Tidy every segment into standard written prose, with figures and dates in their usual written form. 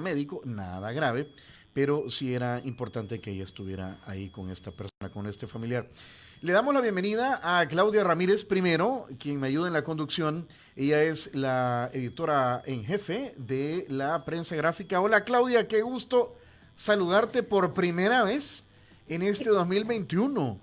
médico, nada grave, pero sí era importante que ella estuviera ahí con esta persona, con este familiar. Le damos la bienvenida a Claudia Ramírez primero, quien me ayuda en la conducción. Ella es la editora en jefe de la prensa gráfica. Hola Claudia, qué gusto saludarte por primera vez en este 2021.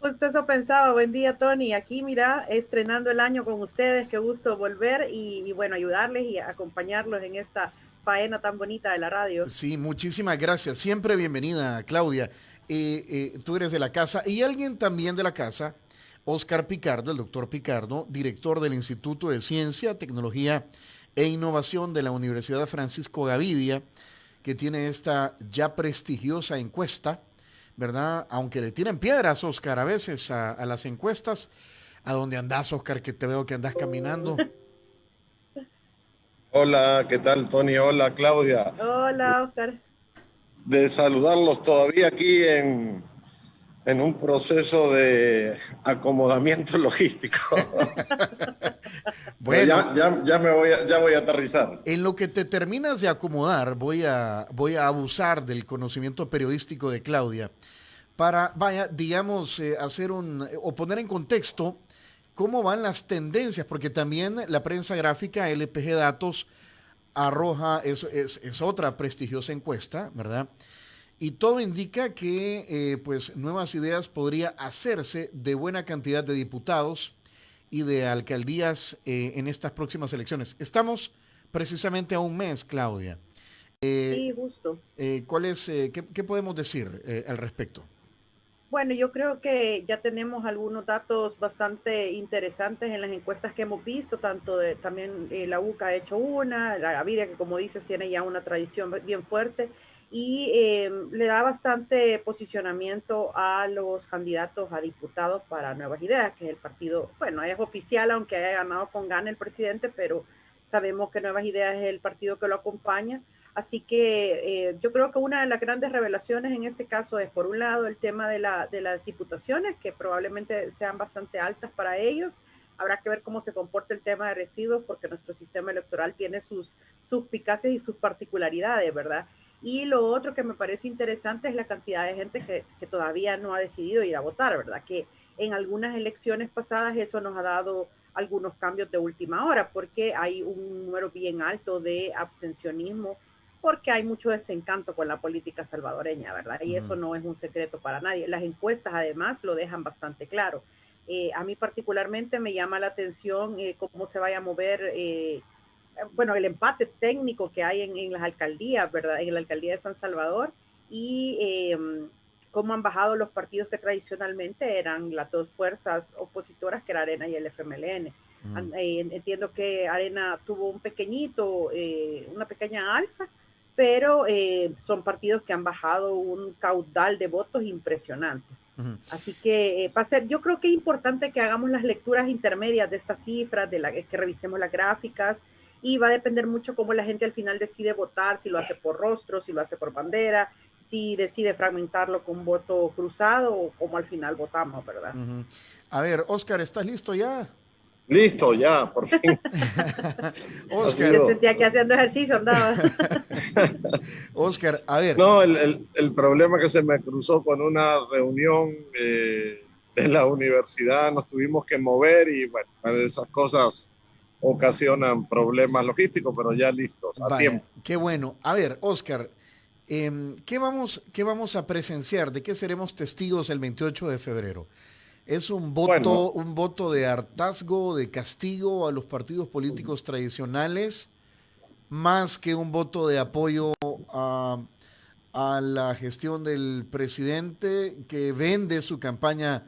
Justo eso pensaba. Buen día, Tony. Aquí, mira, estrenando el año con ustedes. Qué gusto volver y bueno, ayudarles y acompañarlos en esta faena tan bonita de la radio. Sí, muchísimas gracias. Siempre bienvenida, Claudia. Tú eres de la casa y alguien también de la casa, Oscar Picardo, el doctor Picardo, director del Instituto de Ciencia, Tecnología e Innovación de la Universidad Francisco Gavidia, que tiene esta ya prestigiosa encuesta, ¿verdad? Aunque le tiran piedras, Oscar, a veces a las encuestas. ¿A dónde andás, Oscar? Que te veo que andas caminando. Hola, ¿qué tal, Tony? Hola, Claudia. Hola, Oscar. De saludarlos todavía aquí en un proceso de acomodamiento logístico. Pero Bueno, ya voy a aterrizar. en lo que te terminas de acomodar, voy a abusar del conocimiento periodístico de Claudia para, vaya, digamos, o poner en contexto cómo van las tendencias, porque también la prensa gráfica LPG Datos arroja, es otra prestigiosa encuesta, ¿verdad? Y todo indica que pues Nuevas Ideas podría hacerse de buena cantidad de diputados y de alcaldías en estas próximas elecciones. Estamos precisamente a un mes, Claudia. Eh, Sí, justo. ¿Qué podemos decir al respecto? Bueno, yo creo que ya tenemos algunos datos bastante interesantes en las encuestas que hemos visto, también la UCA ha hecho una, la Gaviria, que como dices tiene ya una tradición bien fuerte, y le da bastante posicionamiento a los candidatos a diputados para Nuevas Ideas, que es el partido, bueno, es oficial, aunque haya ganado con gana el presidente, pero sabemos que Nuevas Ideas es el partido que lo acompaña. Así que yo creo que una de las grandes revelaciones en este caso es, por un lado, el tema de las diputaciones, que probablemente sean bastante altas para ellos. Habrá que ver cómo se comporta el tema de residuos, porque nuestro sistema electoral tiene sus suspicacias y sus particularidades, ¿verdad? Y lo otro que me parece interesante es la cantidad de gente que todavía no ha decidido ir a votar, ¿verdad? Que en algunas elecciones pasadas eso nos ha dado algunos cambios de última hora, porque hay un número bien alto de abstencionismo, porque hay mucho desencanto con la política salvadoreña, ¿verdad? Y eso no es un secreto para nadie. Las encuestas además lo dejan bastante claro. A mí particularmente me llama la atención cómo se vaya a mover, bueno, el empate técnico que hay en las alcaldías, ¿verdad? En la alcaldía de San Salvador y cómo han bajado los partidos que tradicionalmente eran las dos fuerzas opositoras, que era Arena y el FMLN. Entiendo que Arena tuvo una pequeña alza, pero son partidos que han bajado un caudal de votos impresionante. Así que va a ser, yo creo que es importante que hagamos las lecturas intermedias de estas cifras, que revisemos las gráficas, y va a depender mucho cómo la gente al final decide votar, si lo hace por rostro, si lo hace por bandera, si decide fragmentarlo con voto cruzado o cómo al final votamos, ¿verdad? A ver, Oscar, ¿estás listo ya? Listo, ya, por fin. Ha Oscar, Yo sido. sentía que haciendo ejercicio andaba. Oscar, a ver, No, el problema que se me cruzó con una reunión de la universidad, nos tuvimos que mover y bueno, esas cosas ocasionan problemas logísticos, pero ya listos, a vaya, tiempo. qué bueno. A ver, Oscar, ¿qué vamos a presenciar? ¿De qué seremos testigos el 28 de febrero? ¿Es Bueno, un voto de hartazgo, de castigo a los partidos políticos tradicionales, más que un voto de apoyo a la gestión del presidente que vende su campaña?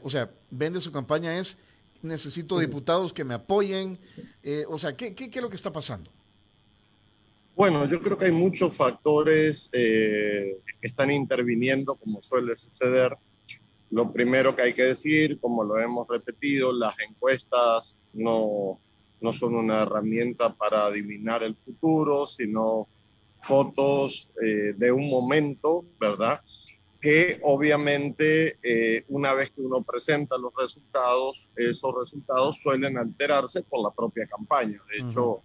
O sea, vende su campaña es, necesito diputados que me apoyen. O sea, ¿qué es lo que está pasando? bueno, yo creo que hay muchos factores que están interviniendo, como suele suceder. Lo primero que hay que decir, como lo hemos repetido, las encuestas no son una herramienta para adivinar el futuro, sino fotos de un momento, ¿verdad? Que obviamente una vez que uno presenta los resultados, esos resultados suelen alterarse por la propia campaña. De Uh -huh. hecho,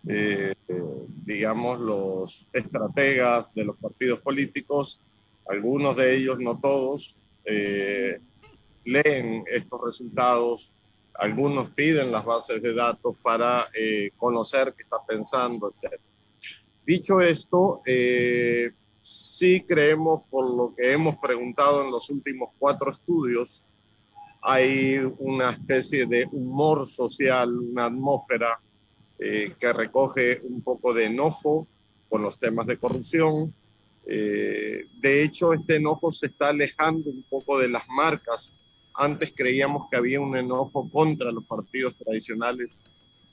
digamos, los estrategas de los partidos políticos, algunos de ellos, no todos, leen estos resultados, algunos piden las bases de datos para conocer qué está pensando, etc. Dicho esto, sí creemos, por lo que hemos preguntado en los últimos 4 estudios, hay una especie de humor social, una atmósfera que recoge un poco de enojo por los temas de corrupción. De hecho, este enojo se está alejando un poco de las marcas. Antes creíamos que había un enojo contra los partidos tradicionales,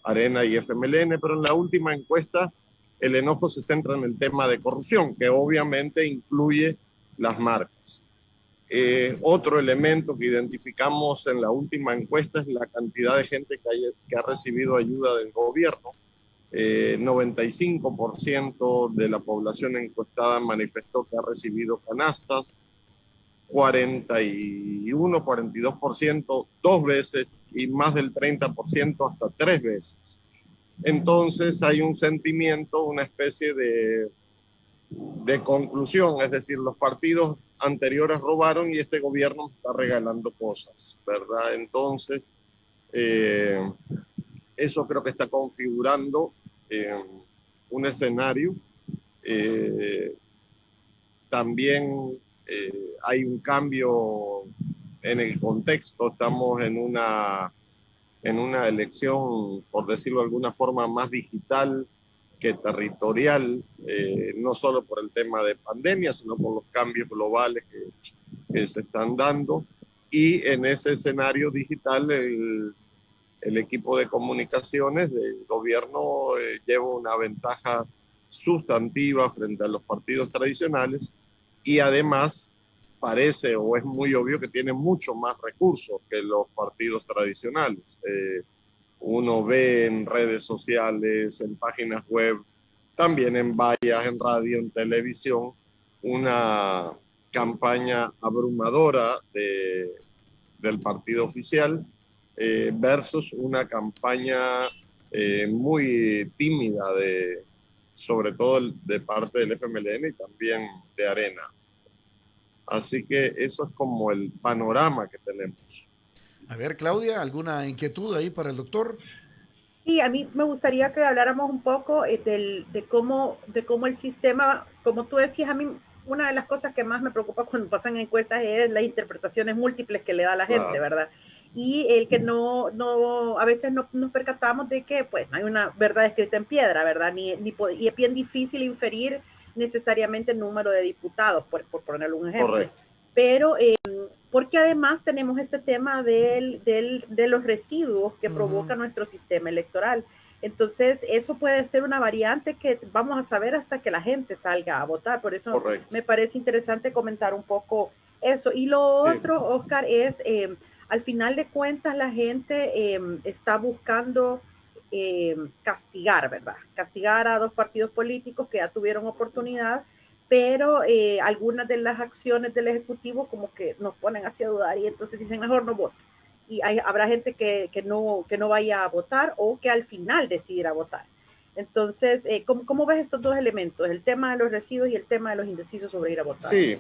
Arena y FMLN, pero en la última encuesta el enojo se centra en el tema de corrupción, que obviamente incluye las marcas. Otro elemento que identificamos en la última encuesta es la cantidad de gente que ha recibido ayuda del gobierno. 95% de la población encuestada manifestó que ha recibido canastas, 41, 42% 2 veces y más del 30% hasta 3 veces. Entonces hay un sentimiento, una especie de conclusión, es decir, los partidos anteriores robaron y este gobierno está regalando cosas, ¿verdad? Entonces, eso creo que está configurando un escenario. También hay un cambio en el contexto, estamos en una elección, por decirlo de alguna forma, más digital que territorial, no solo por el tema de pandemia, sino por los cambios globales que se están dando. Y en ese escenario digital, el equipo de comunicaciones del gobierno lleva una ventaja sustantiva frente a los partidos tradicionales y además parece o es muy obvio que tiene mucho más recursos que los partidos tradicionales. Uno ve en redes sociales, en páginas web, también en vallas, en radio, en televisión, una campaña abrumadora del partido oficial versus una campaña muy tímida, sobre todo de parte del FMLN y también de Arena. Así que eso es como el panorama que tenemos. A ver, Claudia, ¿alguna inquietud ahí para el doctor? Sí, a mí me gustaría que habláramos un poco de cómo el sistema, como tú decías, a mí una de las cosas que más me preocupa cuando pasan encuestas es las interpretaciones múltiples que le da la gente, ¿verdad? Y el que a veces no nos percatamos de que pues no hay una verdad escrita en piedra, ¿verdad? Y es bien difícil inferir necesariamente el número de diputados, por ponerle un ejemplo. Correcto. Pero porque además tenemos este tema de los residuos que provoca nuestro sistema electoral. Entonces, eso puede ser una variante que vamos a saber hasta que la gente salga a votar. Por eso me parece interesante comentar un poco eso. Y lo otro, Oscar, es, al final de cuentas, la gente está buscando castigar, ¿verdad? Castigar a 2 partidos políticos que ya tuvieron oportunidad, pero algunas de las acciones del Ejecutivo como que nos ponen hacia dudar y entonces dicen mejor no voto. Y habrá gente que no vaya a votar o que al final decidirá votar. Entonces, ¿cómo ves estos 2 elementos? El tema de los residuos y el tema de los indecisos sobre ir a votar. Sí,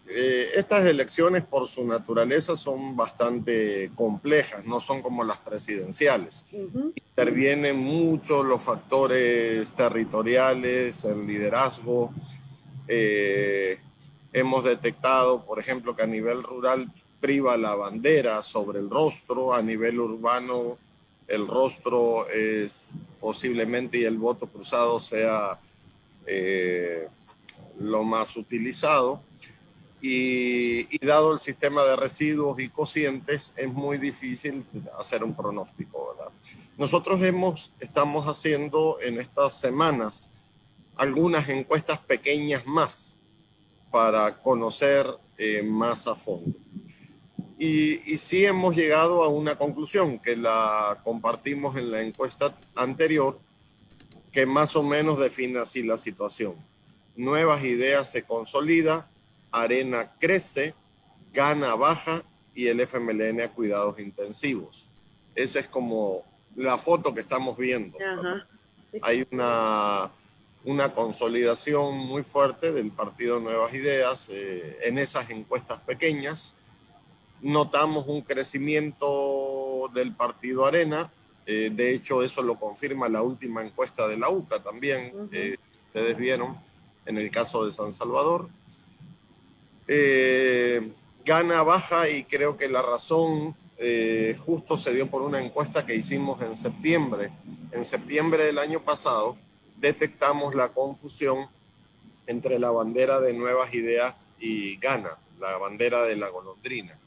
estas elecciones por su naturaleza son bastante complejas, no son como las presidenciales. Intervienen mucho los factores territoriales, el liderazgo. Hemos detectado, por ejemplo, que a nivel rural priva la bandera sobre el rostro, a nivel urbano el rostro es posiblemente y el voto cruzado sea lo más utilizado. Y dado el sistema de residuos y cocientes, es muy difícil hacer un pronóstico, ¿verdad? Nosotros estamos haciendo en estas semanas algunas encuestas pequeñas más para conocer más a fondo. Y sí hemos llegado a una conclusión que la compartimos en la encuesta anterior, que más o menos define así la situación. Nuevas Ideas se consolida, Arena crece, Gana baja y el FMLN a cuidados intensivos. Esa es como la foto que estamos viendo. Ajá, hay una consolidación muy fuerte del partido Nuevas Ideas en esas encuestas pequeñas. Notamos un crecimiento del partido Arena, de hecho eso lo confirma la última encuesta de la UCA también, ustedes vieron en el caso de San Salvador. Gana baja y creo que la razón justo se dio por una encuesta que hicimos en septiembre. En septiembre del año pasado detectamos la confusión entre la bandera de Nuevas Ideas y Gana, la bandera de la golondrina.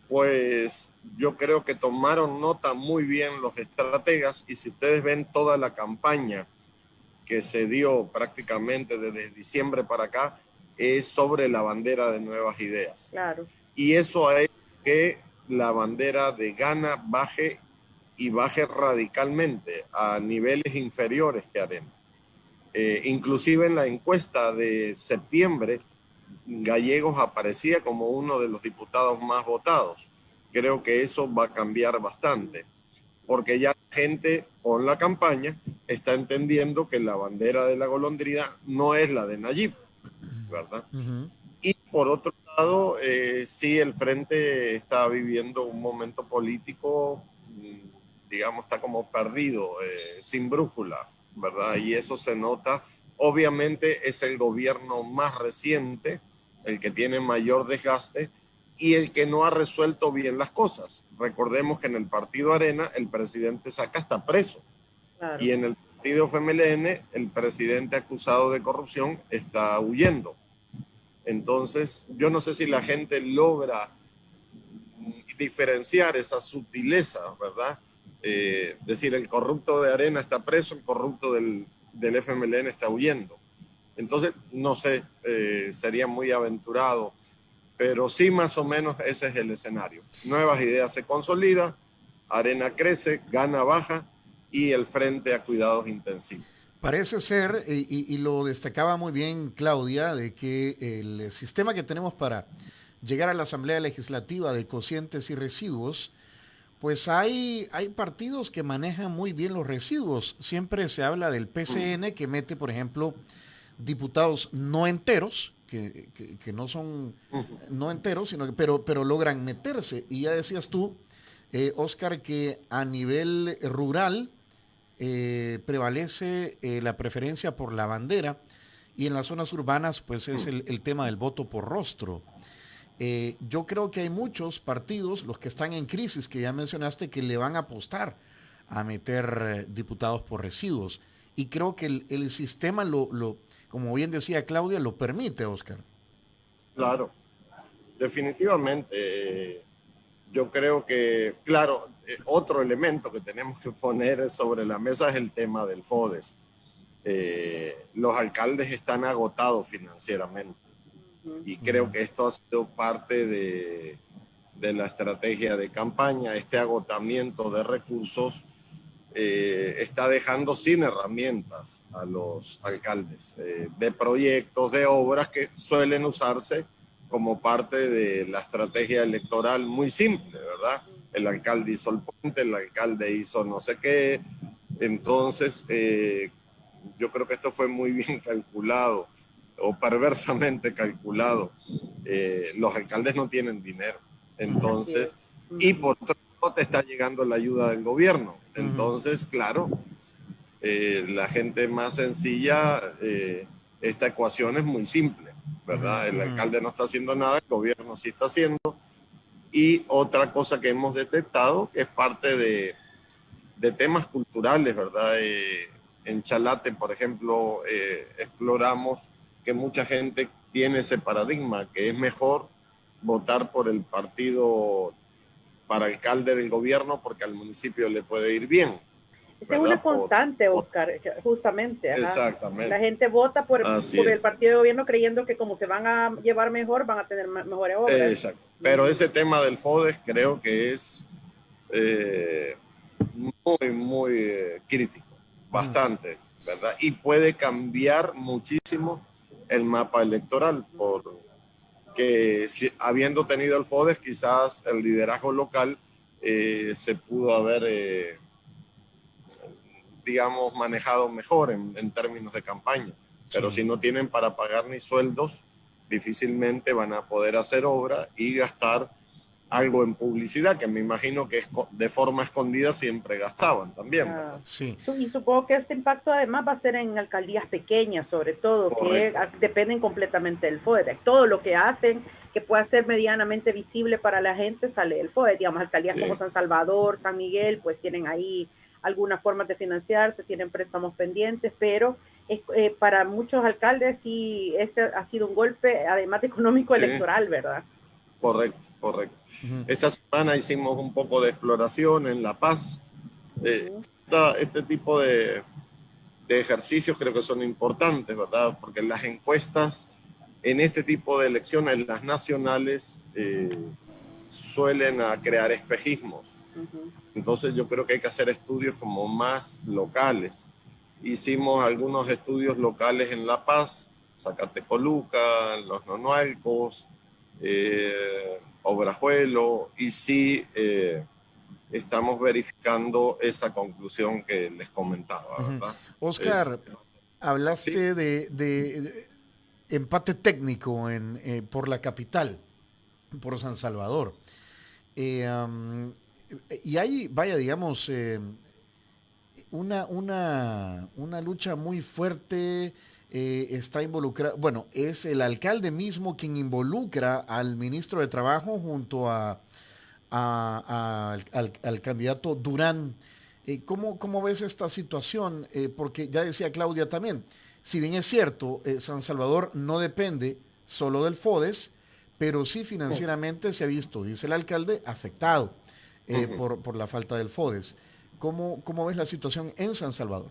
Pues yo creo que tomaron nota muy bien los estrategas y si ustedes ven toda la campaña que se dio prácticamente desde diciembre para acá es sobre la bandera de Nuevas Ideas. Claro. Y eso ha hecho que la bandera de Gana baje y baje radicalmente a niveles inferiores que Arena. Inclusive en la encuesta de septiembre, Gallegos aparecía como uno de los diputados más votados. Creo que eso va a cambiar bastante, porque ya la gente con la campaña está entendiendo que la bandera de la golondrina no es la de Nayib, ¿verdad? Y por otro lado, sí, el Frente está viviendo un momento político, digamos, está como perdido, sin brújula, ¿verdad? Y eso se nota. Obviamente es el gobierno más reciente, el que tiene mayor desgaste y el que no ha resuelto bien las cosas. Recordemos que en el partido Arena el presidente Saca está preso. Claro. Y en el partido FMLN el presidente acusado de corrupción está huyendo. Entonces, yo no sé si la gente logra diferenciar esa sutileza, ¿verdad? Decir, el corrupto de Arena está preso, el corrupto del FMLN está huyendo. Entonces, no sé, sería muy aventurado, pero sí más o menos ese es el escenario. Nuevas Ideas se consolida, Arena crece, Gana baja y el Frente a cuidados intensivos. Parece ser, y lo destacaba muy bien Claudia, de que el sistema que tenemos para llegar a la Asamblea Legislativa de cocientes y residuos, pues hay partidos que manejan muy bien los residuos. Siempre se habla del PCN que mete, por ejemplo, diputados no enteros, que no son no enteros, sino que, pero logran meterse. Y ya decías tú, Oscar, que a nivel rural prevalece la preferencia por la bandera y en las zonas urbanas pues es el tema del voto por rostro. Yo creo que hay muchos partidos, los que están en crisis, que ya mencionaste, que le van a apostar a meter diputados por residuos. Y creo que el sistema, como bien decía Claudia, lo permite, Oscar. Claro, definitivamente. Yo creo que, claro, otro elemento que tenemos que poner sobre la mesa es el tema del FODES. Los alcaldes están agotados financieramente. Y creo que esto ha sido parte de la estrategia de campaña. Este agotamiento de recursos está dejando sin herramientas a los alcaldes de proyectos, de obras que suelen usarse como parte de la estrategia electoral muy simple, ¿verdad? El alcalde hizo el puente, el alcalde hizo no sé qué. Entonces, yo creo que esto fue muy bien calculado o perversamente calculado. Los alcaldes no tienen dinero. Entonces, y por otro lado te está llegando la ayuda del gobierno. Entonces, claro, la gente más sencilla, esta ecuación es muy simple, ¿verdad? El alcalde no está haciendo nada, el gobierno sí está haciendo. Y otra cosa que hemos detectado, que es parte de temas culturales, ¿verdad? En Chalate, por ejemplo, exploramos que mucha gente tiene ese paradigma, que es mejor votar por el partido para alcalde del gobierno porque al municipio le puede ir bien. Esa es una constante, Oscar, justamente. Ajá. Exactamente. La gente vota por el partido de gobierno creyendo que como se van a llevar mejor, van a tener mejores obras. Exacto. Pero ese tema del FODES creo que es muy crítico, bastante, ¿verdad? Y puede cambiar muchísimo el mapa electoral, porque habiendo tenido el FODES, quizás el liderazgo local se pudo haber digamos, manejado mejor en términos de campaña. Pero si no tienen para pagar ni sueldos, difícilmente van a poder hacer obra y gastar algo en publicidad, que me imagino que de forma escondida siempre gastaban también, ¿verdad? Sí. Y supongo que este impacto además va a ser en alcaldías pequeñas, sobre todo, Correcto. que dependen completamente del FODE. Todo lo que hacen que pueda ser medianamente visible para la gente sale del FODE. Digamos, alcaldías Sí. como San Salvador, San Miguel, pues tienen ahí algunas formas de financiarse, tienen préstamos pendientes, pero para muchos alcaldes sí, este ha sido un golpe, además de económico, Sí. electoral, ¿verdad? Correcto, correcto. Esta semana hicimos un poco de exploración en La Paz. Este tipo de ejercicios creo que son importantes, ¿verdad? Porque las encuestas en este tipo de elecciones, las nacionales, suelen crear espejismos. Entonces yo creo que hay que hacer estudios como más locales. Hicimos algunos estudios locales en La Paz, Zacatecoluca, Los Nonualcos, Obrajuelo, y sí estamos verificando esa conclusión que les comentaba, ¿verdad? Oscar, Sí. hablaste de empate técnico por la capital, por San Salvador. Y hay, vaya, digamos, una lucha muy fuerte. Está involucrado, bueno, es el alcalde mismo quien involucra al ministro de Trabajo junto al candidato Durán. ¿Cómo ves esta situación? Porque ya decía Claudia también, si bien es cierto, San Salvador no depende solo del FODES, pero sí financieramente se ha visto, dice el alcalde, afectado por la falta del FODES. ¿Cómo ves la situación en San Salvador?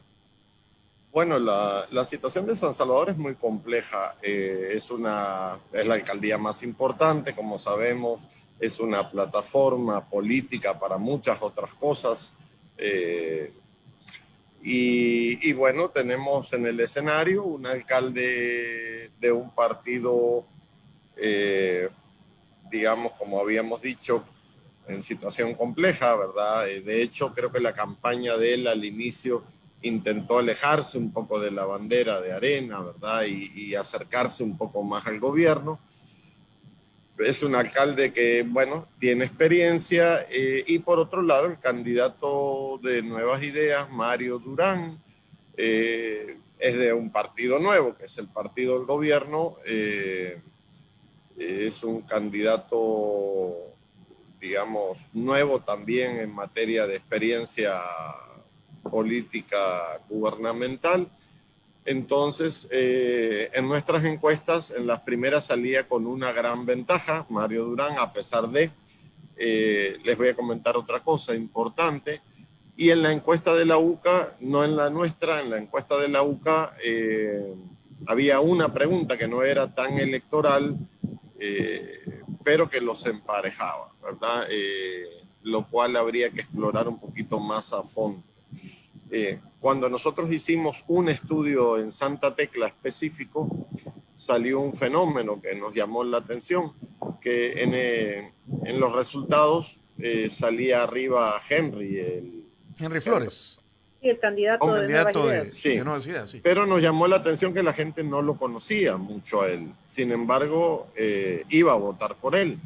Bueno, la situación de San Salvador es muy compleja. Es la alcaldía más importante, como sabemos, es una plataforma política para muchas otras cosas. Y bueno, tenemos en el escenario un alcalde de un partido, digamos, como habíamos dicho, en situación compleja, ¿verdad? De hecho, creo que la campaña de él al inicio intentó alejarse un poco de la bandera de Arena, ¿verdad? Y acercarse un poco más al gobierno. Es un alcalde que, bueno, tiene experiencia, y por otro lado, el candidato de Nuevas Ideas, Mario Durán, es de un partido nuevo, que es el partido del gobierno. Es un candidato, digamos, nuevo también en materia de experiencia política gubernamental. Entonces, en nuestras encuestas, en las primeras salía con una gran ventaja, Mario Durán, a pesar de, les voy a comentar otra cosa importante, y en la encuesta de la UCA, no en la nuestra, en la encuesta de la UCA, había una pregunta que no era tan electoral, pero que los emparejaba, ¿verdad? Lo cual habría que explorar un poquito más a fondo. Cuando nosotros hicimos un estudio en Santa Tecla específico, salió un fenómeno que nos llamó la atención, que en los resultados salía arriba Henry Flores, Y el candidato de Nuevas candidato Ideas. sí, de Nuevas Ideas, sí. pero nos llamó la atención que la gente no lo conocía mucho a él. Sin embargo, iba a votar por él.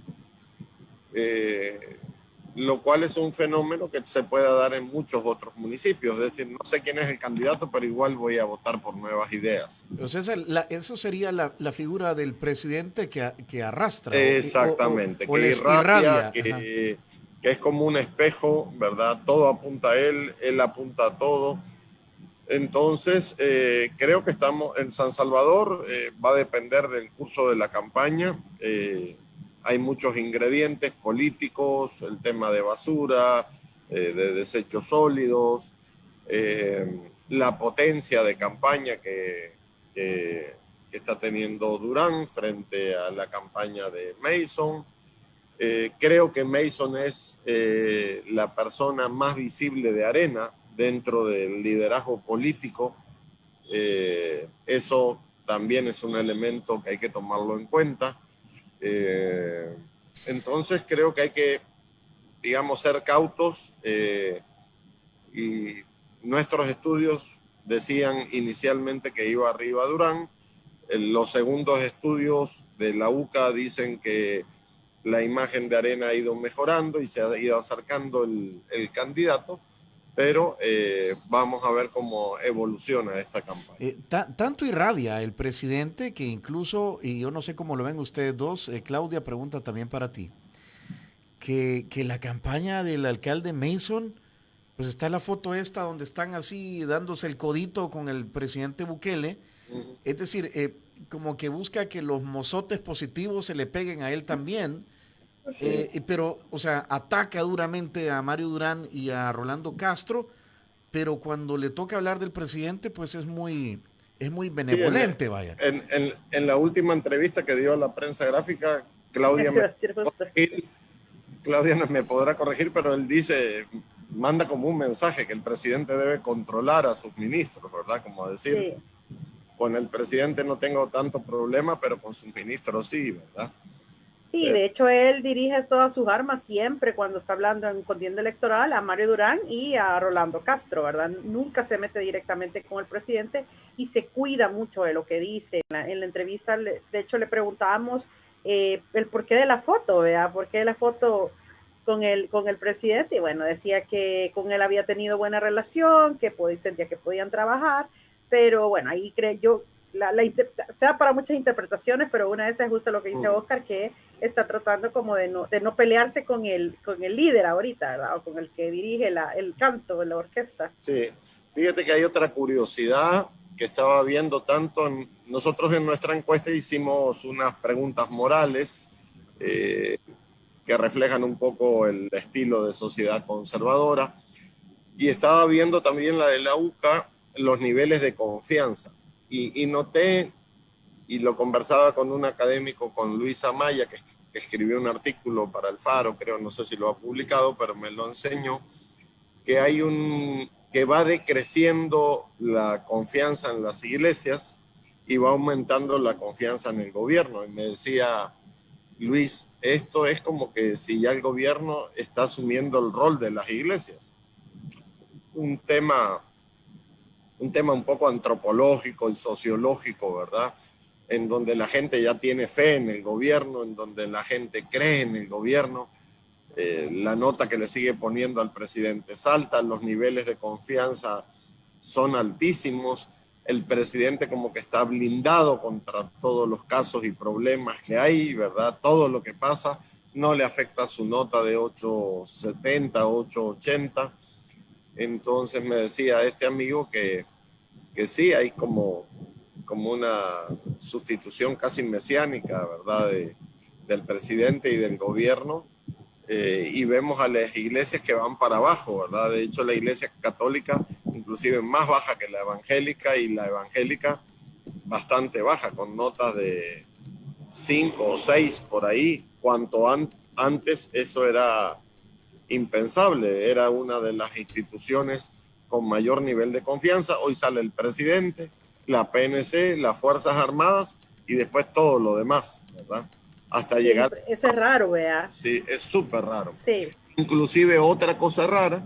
Lo cual es un fenómeno que se puede dar en muchos otros municipios. Es decir, no sé quién es el candidato, pero igual voy a votar por Nuevas Ideas. Entonces, eso sería la figura del presidente que arrastra Exactamente, o que les irradia, irradia. que es como un espejo, ¿verdad? Todo apunta a él apunta a todo. Entonces, creo que estamos en San Salvador, va a depender del curso de la campaña. Hay muchos ingredientes políticos, el tema de basura, de desechos sólidos, la potencia de campaña que está teniendo Durán frente a la campaña de Mason. Creo que Mason es la persona más visible de Arena dentro del liderazgo político. Eso también es un elemento que hay que tomarlo en cuenta. Entonces creo que hay que, digamos, ser cautos, y nuestros estudios decían inicialmente que iba arriba Durán. Los segundos estudios de la UCA dicen que la imagen de Arena ha ido mejorando y se ha ido acercando el candidato, pero vamos a ver cómo evoluciona esta campaña. Tanto irradia el presidente que incluso, y yo no sé cómo lo ven ustedes dos, Claudia, pregunta también para ti, que la campaña del alcalde Mason, pues está la foto esta donde están así dándose el codito con el presidente Bukele, es decir, como que busca que los mozotes positivos se le peguen a él también, pero, o sea, ataca duramente a Mario Durán y a Rolando Castro, pero cuando le toca hablar del presidente, pues es muy benevolente, sí, vaya. En la última entrevista que dio a la prensa gráfica, Claudia no me podrá corregir, pero él dice, manda como un mensaje que el presidente debe controlar a sus ministros, ¿verdad? Como decir, sí, con el presidente no tengo tanto problema, pero con sus ministros sí, ¿verdad? Sí, de hecho él dirige todas sus armas siempre cuando está hablando en contienda electoral a Mario Durán y a Rolando Castro, ¿verdad? Nunca se mete directamente con el presidente y se cuida mucho de lo que dice. En la entrevista, de hecho, le preguntábamos el porqué de la foto, ¿verdad? ¿Por qué de la foto con el presidente? Y bueno, decía que con él había tenido buena relación, que sentía que podían trabajar, pero bueno, ahí yo sea para muchas interpretaciones, pero una de esas es justo lo que dice Oscar, que está tratando como de no pelearse con el líder ahorita, ¿verdad? O con el que dirige el canto de la orquesta. Sí, fíjate que hay otra curiosidad que estaba viendo nosotros en nuestra encuesta hicimos unas preguntas morales que reflejan un poco el estilo de sociedad conservadora, y estaba viendo también la de la UCA, los niveles de confianza, y noté, y lo conversaba con un académico, con Luis Amaya, que escribió un artículo para el Faro, creo, no sé si lo ha publicado, pero me lo enseñó, que va decreciendo la confianza en las iglesias y va aumentando la confianza en el gobierno. Y me decía Luis, esto es como que si ya el gobierno está asumiendo el rol de las iglesias. Un tema un poco antropológico y sociológico, ¿verdad? En donde la gente ya tiene fe en el gobierno, en donde la gente cree en el gobierno. La nota que le sigue poniendo al presidente salta, los niveles de confianza son altísimos, el presidente como que está blindado contra todos los casos y problemas que hay, ¿verdad? Todo lo que pasa no le afecta su nota de 870, 880. Entonces me decía este amigo que sí, hay como una sustitución casi mesiánica, ¿verdad? Del presidente y del gobierno. Y vemos a las iglesias que van para abajo, ¿verdad? De hecho, la iglesia católica inclusive más baja que la evangélica, y la evangélica bastante baja, con notas de 5 o 6 por ahí, cuanto antes eso era impensable, era una de las instituciones con mayor nivel de confianza. Hoy sale el presidente, la PNC, las Fuerzas Armadas y después todo lo demás, ¿verdad? Hasta sí, llegar... Eso es raro, ¿verdad? Sí, es súper raro. Sí. Inclusive otra cosa rara,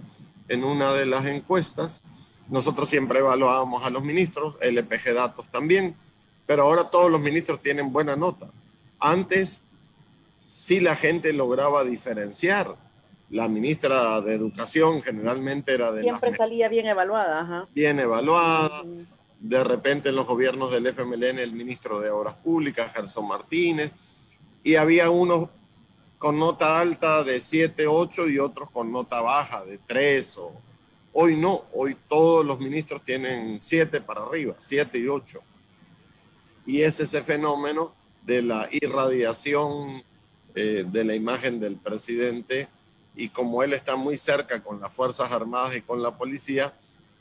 en una de las encuestas, nosotros siempre evaluábamos a los ministros, LPG Datos también, pero ahora todos los ministros tienen buena nota. Antes sí la gente lograba diferenciar. La ministra de Educación generalmente era de siempre salía bien evaluada. Ajá. Bien evaluada. De repente en los gobiernos del FMLN el ministro de Obras Públicas, Gerson Martínez, y había unos con nota alta de 7, 8 y otros con nota baja de 3. Hoy no, hoy todos los ministros tienen 7 para arriba, 7 y 8. Y es ese fenómeno de la irradiación de la imagen del presidente, y como él está muy cerca con las Fuerzas Armadas y con la policía,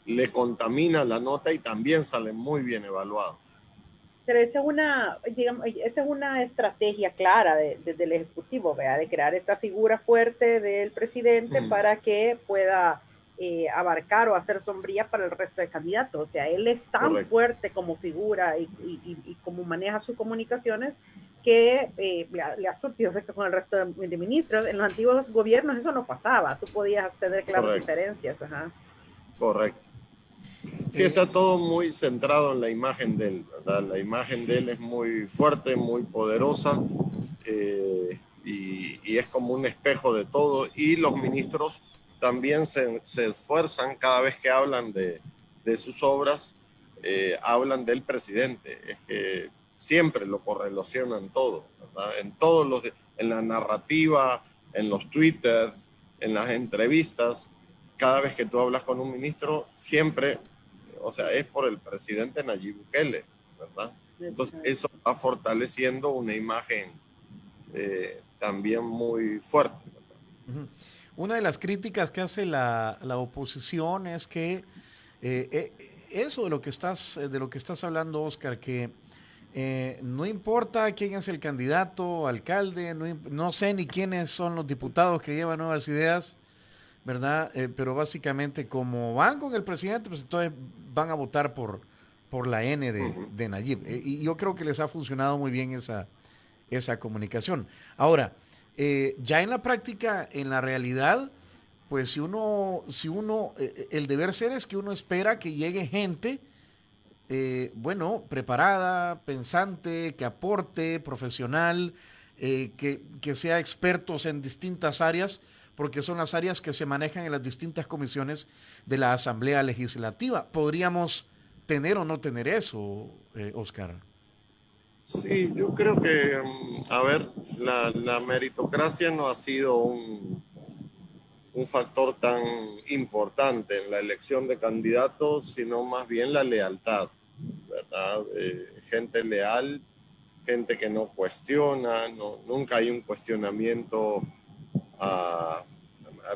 le contamina la nota y también salen muy bien evaluados. Pero esa es una estrategia clara del Ejecutivo, ¿verdad? De crear esta figura fuerte del presidente para que pueda abarcar o hacer sombría para el resto de candidatos. O sea, él es tan Correcto. Fuerte como figura y como maneja sus comunicaciones que le ha surtido efecto con el resto de ministros. En los antiguos gobiernos eso no pasaba, tú podías tener claras Correcto. Diferencias. Ajá. Correcto. Sí, está todo muy centrado en la imagen de él, ¿verdad? La imagen de él es muy fuerte, muy poderosa, y es como un espejo de todo. Y los ministros también se esfuerzan cada vez que hablan de sus obras, hablan del presidente. Es que siempre lo correlacionan todo, ¿verdad? En la narrativa, en los twitters, en las entrevistas, cada vez que tú hablas con un ministro, siempre, o sea, es por el presidente Nayib Bukele, ¿verdad? Entonces, eso va fortaleciendo una imagen también muy fuerte, ¿verdad? Una de las críticas que hace la oposición es que eso de lo que estás hablando, Oscar, que no importa quién es el candidato, alcalde, no sé ni quiénes son los diputados que llevan nuevas ideas, ¿verdad? Pero básicamente como van con el presidente, pues entonces van a votar por la N de Nayib. Y yo creo que les ha funcionado muy bien esa comunicación. Ahora, ya en la práctica, en la realidad, pues el deber ser es que uno espera que llegue gente, bueno, preparada, pensante, que aporte, profesional, que sea expertos en distintas áreas, porque son las áreas que se manejan en las distintas comisiones de la Asamblea Legislativa. ¿Podríamos tener o no tener eso, Oscar? Sí, yo creo que, a ver, la meritocracia no ha sido un factor tan importante en la elección de candidatos, sino más bien la lealtad, ¿verdad? Gente leal, gente que no cuestiona, nunca hay un cuestionamiento. a,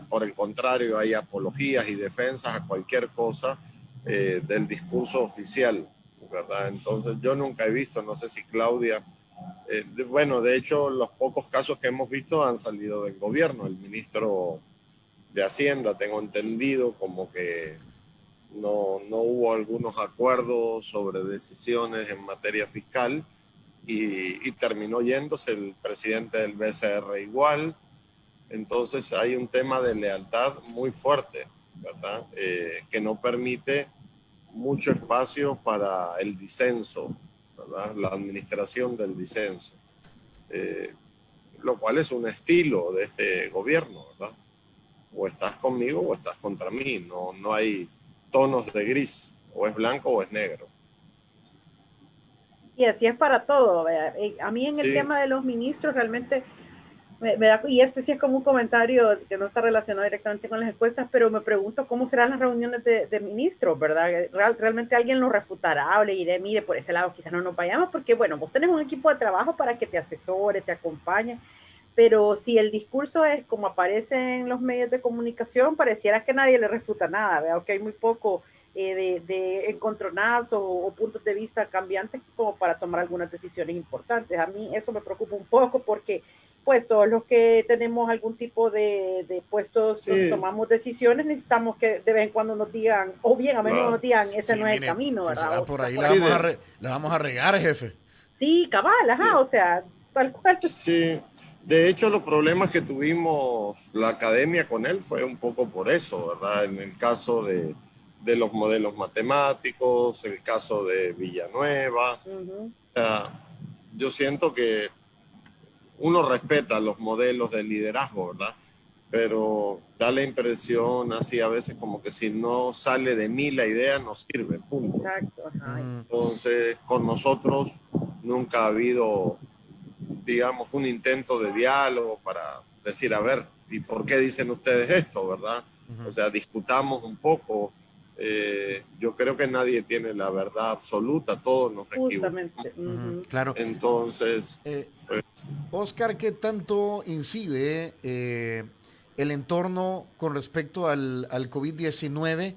por el contrario, hay apologías y defensas a cualquier cosa del discurso oficial, ¿verdad? Entonces yo nunca he visto, no sé si Claudia, bueno, de hecho los pocos casos que hemos visto han salido del gobierno. El ministro de Hacienda, tengo entendido, como que no hubo algunos acuerdos sobre decisiones en materia fiscal, y terminó yéndose el presidente del BCR igual. Entonces hay un tema de lealtad muy fuerte, ¿verdad? Que no permite mucho espacio para el disenso, ¿verdad? La administración del disenso, eh, lo cual es un estilo de este gobierno, ¿verdad? O estás conmigo o estás contra mí, no hay tonos de gris, o es blanco o es negro. Y así es para todo. ¿Verdad? A mí en el Sí. tema de los ministros realmente me da, y este sí es como un comentario que no está relacionado directamente con las encuestas, pero me pregunto cómo serán las reuniones de ministros, ¿verdad? Realmente alguien lo refutará, hable y diré, mire, por ese lado quizás no nos vayamos, porque bueno, vos tenés un equipo de trabajo para que te asesore, te acompañe, pero si el discurso es como aparece en los medios de comunicación, pareciera que nadie le refuta nada, ¿verdad? Que hay muy poco de encontronazos o puntos de vista cambiantes como para tomar algunas decisiones importantes. A mí eso me preocupa un poco porque pues todos los que tenemos algún tipo de puestos Sí, donde tomamos decisiones necesitamos que de vez en cuando nos digan, o bien a menudo nos digan, ese Sí, no es el mire, camino, si se ¿verdad? va O por quizás ahí, por ahí. la vamos a regar, jefe. Sí, cabal, ajá, sí, o sea, tal cual. sí. De hecho, los problemas que tuvimos la academia con él fue un poco por eso, ¿verdad? En el caso de los modelos matemáticos, el caso de Villanueva. Uh-huh. Yo siento que uno respeta los modelos de liderazgo, ¿verdad? Pero da la impresión así a veces como que si no sale de mí la idea no sirve, punto. Exacto, ajá. Entonces, con nosotros nunca ha habido, digamos, un intento de diálogo para decir, a ver, ¿y por qué dicen ustedes esto, verdad? O sea, discutamos un poco. Yo creo que nadie tiene la verdad absoluta, todos nos equivocamos. Justamente. Uh-huh. Claro. Entonces, pues, Oscar, ¿qué tanto incide el entorno con respecto al COVID-19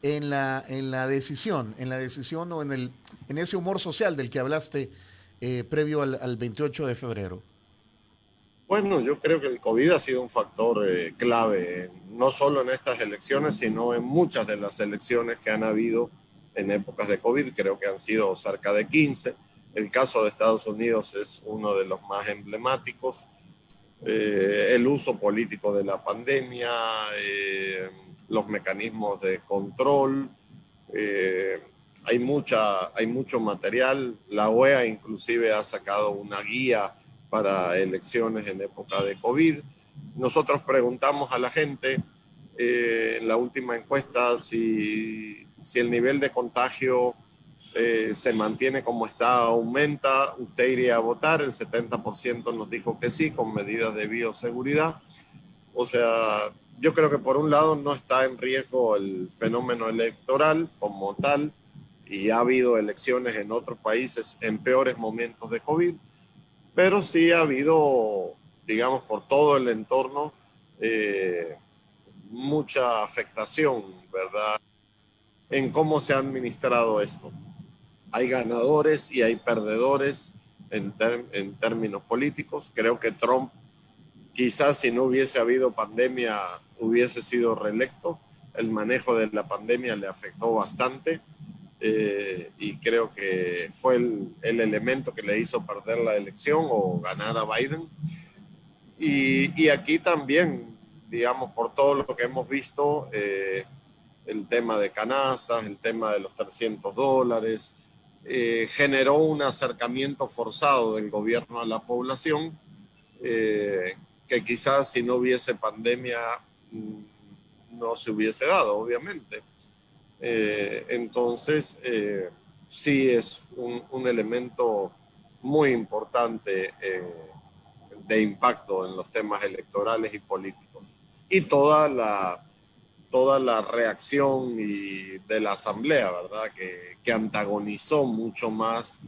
en la decisión o en ese humor social del que hablaste previo al 28 de febrero? bueno, yo creo que el COVID ha sido un factor clave, no solo en estas elecciones, sino en muchas de las elecciones que han habido en épocas de COVID. Creo que han sido cerca de 15. El caso de Estados Unidos es uno de los más emblemáticos. El uso político de la pandemia, los mecanismos de control, Hay mucho material. La OEA inclusive ha sacado una guía para elecciones en época de COVID. Nosotros preguntamos a la gente en la última encuesta si el nivel de contagio se mantiene como está, aumenta, usted iría a votar. El 70% nos dijo que sí, con medidas de bioseguridad. O sea, yo creo que por un lado no está en riesgo el fenómeno electoral como tal, y ha habido elecciones en otros países en peores momentos de COVID, pero sí ha habido, digamos, por todo el entorno, mucha afectación, ¿verdad?, en cómo se ha administrado esto. Hay ganadores y hay perdedores en términos políticos. Creo que Trump, quizás si no hubiese habido pandemia, hubiese sido reelecto. El manejo de la pandemia le afectó bastante, y creo que fue el elemento que le hizo perder la elección o ganar a Biden. Y aquí también, digamos, por todo lo que hemos visto, el tema de canastas, el tema de los $300, generó un acercamiento forzado del gobierno a la población, que quizás si no hubiese pandemia no se hubiese dado, obviamente. Entonces, sí es un elemento muy importante de impacto en los temas electorales y políticos. Y toda la reacción de la Asamblea, ¿verdad?, que antagonizó mucho más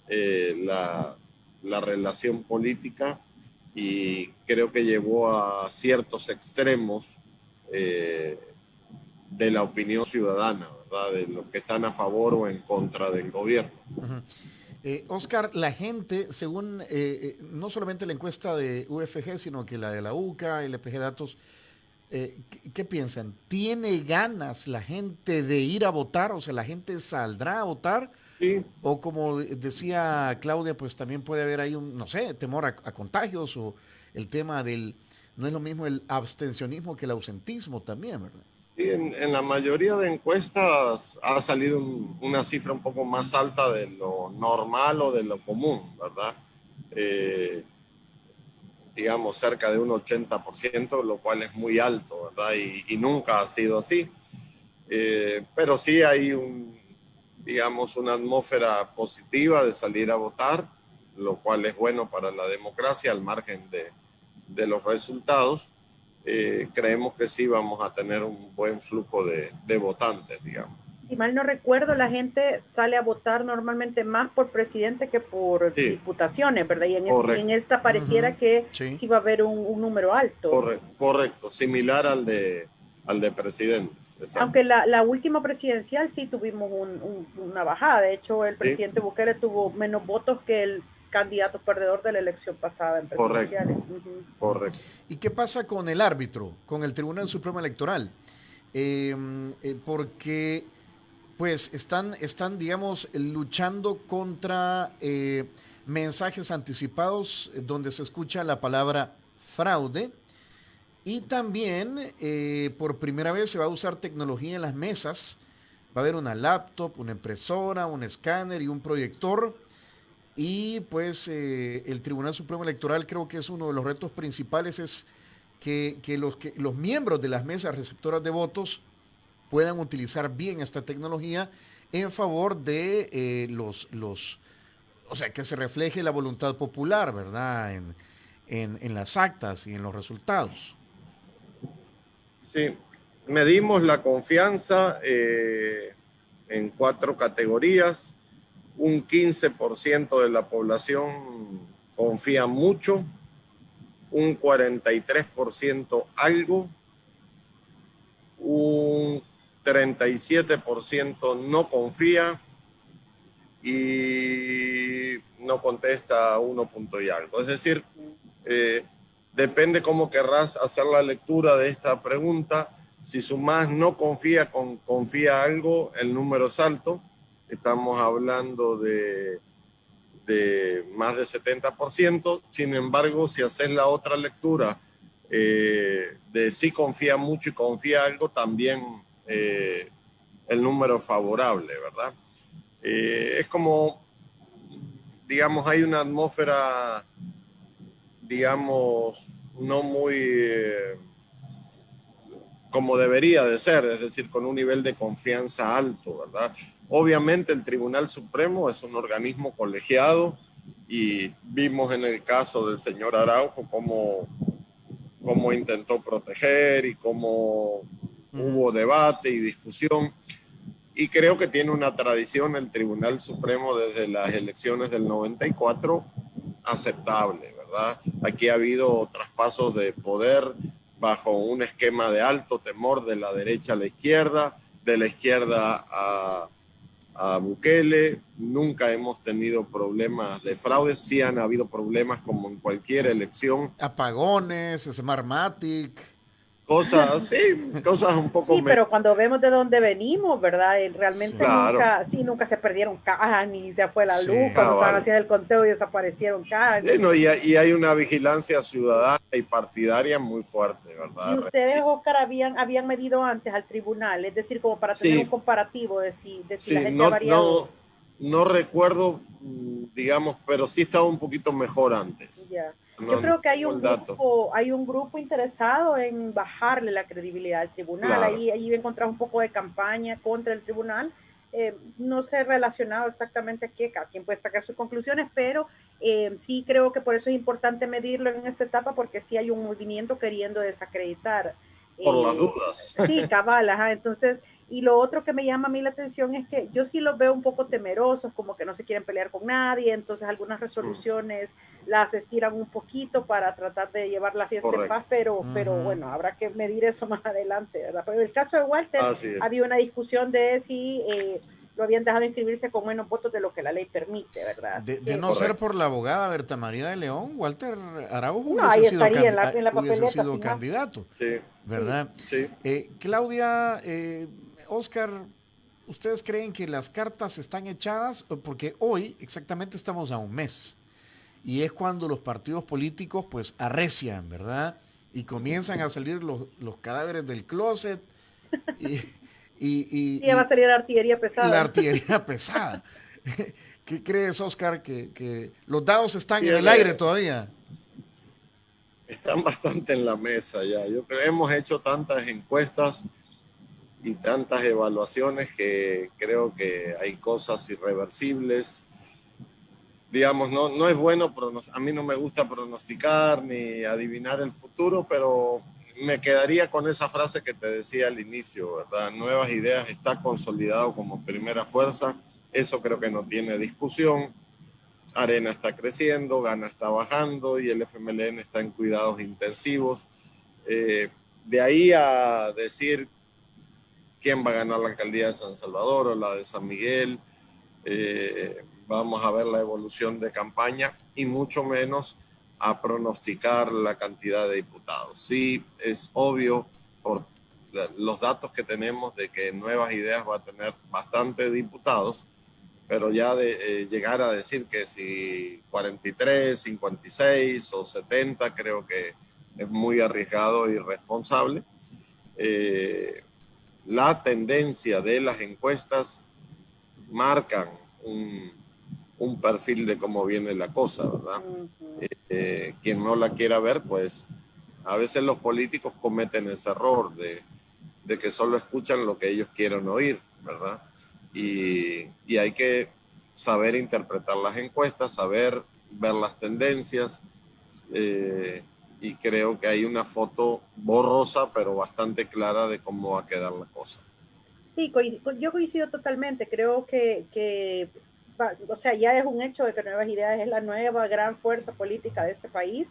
la relación política, y creo que llevó a ciertos extremos de la opinión ciudadana, ¿verdad?, de los que están a favor o en contra del gobierno. Uh-huh. Oscar, la gente, según no solamente la encuesta de UFG, sino que la de la UCA, LPG Datos, ¿qué piensan? ¿Tiene ganas la gente de ir a votar? O sea, ¿la gente saldrá a votar? Sí. O como decía Claudia, pues también puede haber ahí un, no sé, temor a contagios, o el tema del, no es lo mismo el abstencionismo que el ausentismo también, ¿verdad? Sí, en la mayoría de encuestas ha salido una cifra un poco más alta de lo normal o de lo común, ¿verdad? Digamos cerca de un 80%, lo cual es muy alto, ¿verdad? Y nunca ha sido así. Pero sí hay digamos, una atmósfera positiva de salir a votar, lo cual es bueno para la democracia al margen de los resultados. Creemos que sí vamos a tener un buen flujo de votantes, digamos. Si mal no recuerdo, la gente sale a votar normalmente más por presidente que por Sí, diputaciones, ¿verdad? Y en esta pareciera que sí va a haber un número alto. Correcto, similar al de presidentes. Exacto. Aunque la última presidencial sí tuvimos una bajada. De hecho, el presidente Bukele tuvo menos votos que el candidato perdedor de la elección pasada en presidenciales. Correcto. ¿Y qué pasa con el árbitro, con el Tribunal Supremo Electoral? Porque pues están, digamos, luchando contra mensajes anticipados donde se escucha la palabra fraude, y también por primera vez se va a usar tecnología en las mesas. Va a haber una laptop, una impresora, un escáner y un proyector. Y pues el Tribunal Supremo Electoral, creo que es uno de los retos principales, es que los miembros de las mesas receptoras de votos puedan utilizar bien esta tecnología en favor de o sea, que se refleje la voluntad popular, ¿verdad?, en las actas y en los resultados. Sí, medimos la confianza en 4 categorías. Un 15% de la población confía mucho, un 43% algo, un 37% no confía y no contesta 1 punto y algo. Es decir, depende cómo querrás hacer la lectura de esta pregunta. Si sumás no confía con confía algo, el número es alto. Estamos hablando de más de 70%. Sin embargo, si haces la otra lectura de sí confía mucho y confía algo, también el número favorable, ¿verdad? Es como, digamos, hay una atmósfera, digamos, no muy como debería de ser, es decir, con un nivel de confianza alto, ¿verdad? Obviamente el Tribunal Supremo es un organismo colegiado y vimos en el caso del señor Araujo cómo intentó proteger y cómo hubo debate y discusión. Y creo que tiene una tradición el Tribunal Supremo desde las elecciones del 94 aceptable, ¿verdad? Aquí ha habido traspasos de poder bajo un esquema de alto temor de la derecha a la izquierda, de la izquierda a Bukele. Nunca hemos tenido problemas de fraude, sí han habido problemas como en cualquier elección. Apagones, Smartmatic. Cosas, sí, cosas un poco... Sí, pero cuando vemos de dónde venimos, ¿verdad? Sí, Realmente claro. nunca se perdieron cajas, ni se fue la luz Sí. cuando estaban haciendo el conteo y desaparecieron cajas. No, y hay una vigilancia ciudadana y partidaria muy fuerte, Y ¿verdad? ustedes, Oscar, habían medido antes al tribunal, es decir, como para tener un Sí, comparativo de si la sí, gente ha variado. no recuerdo, digamos, pero sí estaba un poquito mejor antes. Ya. No, Yo no creo que tengo el dato. hay un grupo interesado en bajarle la credibilidad al tribunal. Claro. Ahí encontrar un poco de campaña contra el tribunal. No sé relacionado exactamente a qué, cada quien puede sacar sus conclusiones, pero sí creo que por eso es importante medirlo en esta etapa, porque sí hay un movimiento queriendo desacreditar. Por las Eh, dudas. sí, cabal, ajá. Entonces, y lo otro que me llama a mí la atención es que yo sí los veo un poco temerosos, como que no se quieren pelear con nadie, entonces algunas resoluciones las estiran un poquito para tratar de llevar la fiesta en paz, Correcto. pero bueno, habrá que medir eso más adelante, ¿verdad? Pero en el caso de Walter, Así es. había una discusión de si lo habían dejado inscribirse con menos votos de lo que la ley permite, ¿verdad? Así De que, no ser por la abogada Berta María de León, Walter Araujo no, ahí estaría en la hubiese papeleta sido sin más. candidato, Sí, ¿verdad? sí. Claudia, Oscar, ¿ustedes creen que las cartas están echadas? Porque hoy exactamente estamos a un mes y es cuando los partidos políticos pues arrecian, ¿verdad? Y comienzan a salir los cadáveres del closet y, Sí, ya va a salir la artillería la pesada. artillería pesada. ¿Qué crees, Oscar? Que los dados están en el Tiene, aire todavía. están bastante en la mesa ya. Yo creo que hemos hecho tantas encuestas y tantas evaluaciones que creo que hay cosas irreversibles. Digamos, no es bueno, a mí no me gusta pronosticar ni adivinar el futuro, pero me quedaría con esa frase que te decía al inicio, ¿verdad? Nuevas Ideas está consolidado como primera fuerza, eso creo que no tiene discusión. Arena está creciendo, Gana está bajando y el FMLN está en cuidados intensivos. De ahí a decir quién va a ganar la alcaldía de San Salvador o la de San Miguel, vamos a ver la evolución de campaña y mucho menos a pronosticar la cantidad de diputados. Sí, es obvio por los datos que tenemos de que Nuevas Ideas va a tener bastantes diputados, pero ya de llegar a decir que si 43, 56 o 70 creo que es muy arriesgado e irresponsable. La tendencia de las encuestas marcan un perfil de cómo viene la cosa, ¿verdad? Quien no la quiera ver, pues a veces los políticos cometen ese error de que solo escuchan lo que ellos quieren oír, ¿verdad? Y hay que saber interpretar las encuestas, saber ver las tendencias, y creo que hay una foto borrosa, pero bastante clara de cómo va a quedar la cosa. Sí, yo coincido totalmente. Creo que o sea, ya es un hecho de que Nuevas Ideas es la nueva gran fuerza política de este país.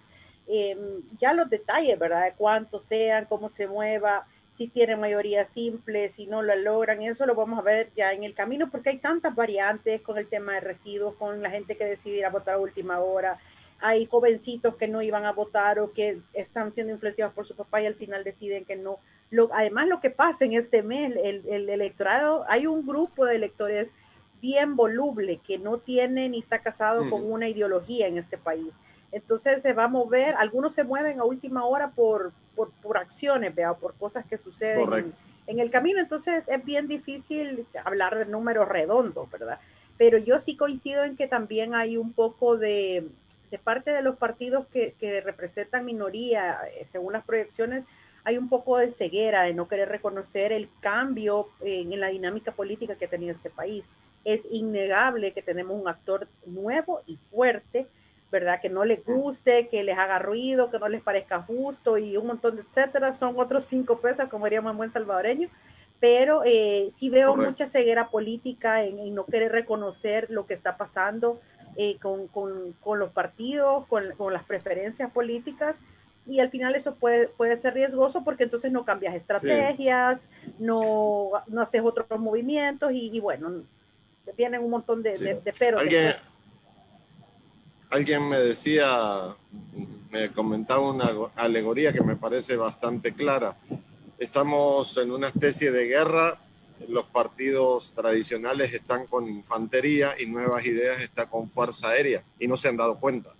Ya los detalles, ¿verdad? De cuántos sean, cómo se mueva, si tienen mayoría simple, si no lo logran, eso lo vamos a ver ya en el camino, porque hay tantas variantes con el tema de residuos, con la gente que decide ir a votar a última hora. Hay jovencitos que no iban a votar o que están siendo influenciados por su papá y al final deciden que no. Además, lo que pasa en este mes, el electorado, hay un grupo de electores bien voluble que no tiene ni está casado con una ideología en este país. Entonces se va a mover, algunos se mueven a última hora por acciones, ¿vea? Por cosas que suceden en el camino, entonces es bien difícil hablar de números redondos, ¿verdad? Pero yo sí coincido en que también hay un poco de parte de los partidos que representan minoría, según las proyecciones, hay un poco de ceguera, de no querer reconocer el cambio en la dinámica política que ha tenido este país. Es innegable que tenemos un actor nuevo y fuerte, ¿verdad? Que no les guste, que les haga ruido, que no les parezca justo y un montón de etcétera, son otros 5 pesos, como diríamos en buen salvadoreño, pero sí veo Correcto. mucha ceguera política en no querer reconocer lo que está pasando con los partidos, con las preferencias políticas, y al final eso puede ser riesgoso porque entonces no cambias estrategias, sí. no haces otros movimientos y bueno, vienen un montón de, Sí. de peros. Alguien me decía, me comentaba una alegoría que me parece bastante clara. Estamos en una especie de guerra, los partidos tradicionales están con infantería y Nuevas Ideas está con fuerza aérea y no se han dado cuenta,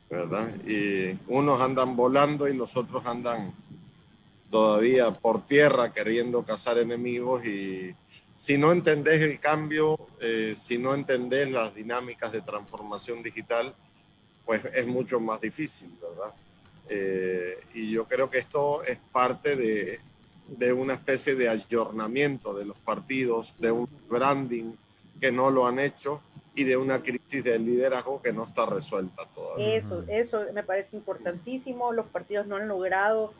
¿verdad? Y unos andan volando y los otros andan todavía por tierra queriendo cazar enemigos, y si no entendés el cambio, si no entendés las dinámicas de transformación digital, pues es mucho más difícil, ¿verdad? Y yo creo que esto es parte de una especie de ayornamiento de los partidos, de un branding que no lo han hecho y de una crisis de liderazgo que no está resuelta todavía. Eso me parece importantísimo. Los partidos no han logrado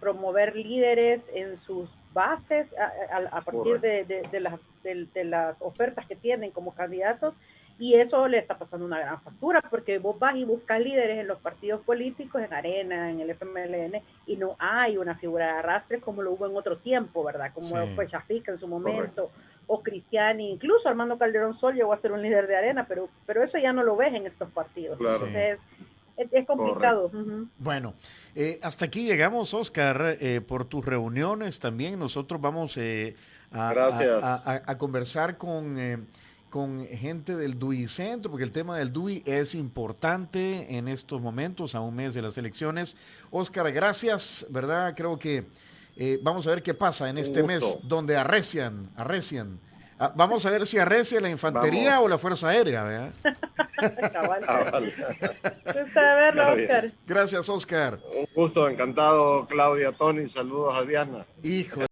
promover líderes en sus bases a partir de las ofertas que tienen como candidatos, y eso le está pasando una gran factura porque vos vas y buscas líderes en los partidos políticos, en Arena, en el FMLN, y no hay una figura de arrastre como lo hubo en otro tiempo, ¿verdad? Como fue Shafiq en su momento, o Cristiani, incluso Armando Calderón Sol llegó a ser un líder de Arena, pero eso ya no lo ves en estos partidos. Claro. Entonces es complicado. Bueno, hasta aquí llegamos, Oscar, por tus reuniones también. Nosotros vamos a conversar con gente del DUI Centro, porque el tema del DUI es importante en estos momentos, a un mes de las elecciones. Oscar, gracias, ¿verdad? Creo que vamos a ver qué pasa en este mes donde arrecian. Vamos a ver si arrecia la infantería o la Fuerza Aérea, ¿verdad? Vale. Gusta verlo, Oscar. Gracias, Oscar. Un gusto, encantado, Claudia, Tony, saludos a Diana. Hijo.